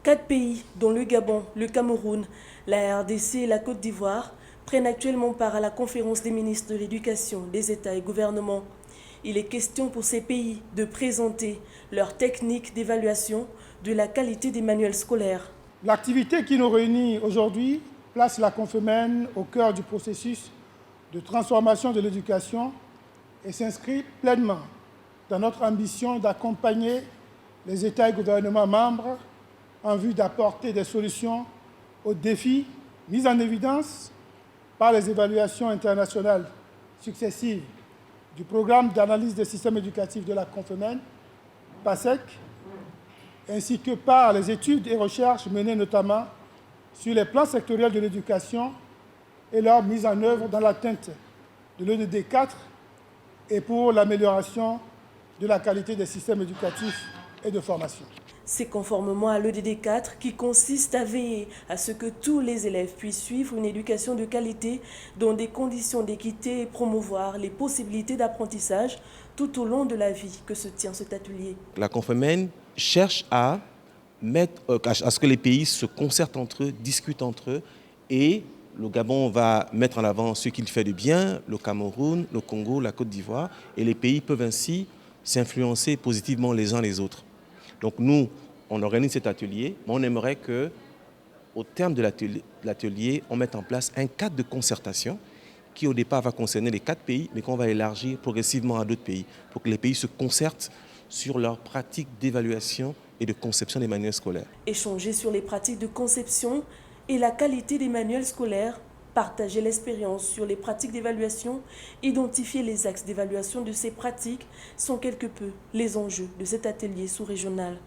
4 pays, dont le Gabon, le Cameroun, la RDC et la Côte d'Ivoire, prennent actuellement part à la conférence des ministres de l'Éducation, des États et gouvernements. Il est question pour ces pays de présenter leurs techniques d'évaluation de la qualité des manuels scolaires. L'activité qui nous réunit aujourd'hui place la Confemène au cœur du processus de transformation de l'éducation et s'inscrit pleinement dans notre ambition d'accompagner les États et gouvernements membres en vue d'apporter des solutions aux défis mis en évidence par les évaluations internationales successives du programme d'analyse des systèmes éducatifs de la Confemène, PASEC, ainsi que par les études et recherches menées notamment sur les plans sectoriels de l'éducation et leur mise en œuvre dans l'atteinte de l'EDD 4 et pour l'amélioration de la qualité des systèmes éducatifs et de formation. C'est conformément à l'EDD 4 qui consiste à veiller à ce que tous les élèves puissent suivre une éducation de qualité dans des conditions d'équité et promouvoir les possibilités d'apprentissage tout au long de la vie que se tient cet atelier. La Confemène cherche à ce que les pays se concertent entre eux, discutent entre eux, et le Gabon va mettre en avant ce qu'il fait de bien, le Cameroun, le Congo, la Côte d'Ivoire, et les pays peuvent ainsi s'influencer positivement les uns les autres. Donc nous, on organise cet atelier, mais on aimerait qu'au terme de l'atelier, on mette en place un cadre de concertation qui au départ va concerner les 4 pays, mais qu'on va élargir progressivement à d'autres pays, pour que les pays se concertent sur leurs pratiques d'évaluation et de conception des manuels scolaires. Échanger sur les pratiques de conception et la qualité des manuels scolaires, partager l'expérience sur les pratiques d'évaluation, identifier les axes d'évaluation de ces pratiques sont quelque peu les enjeux de cet atelier sous-régional.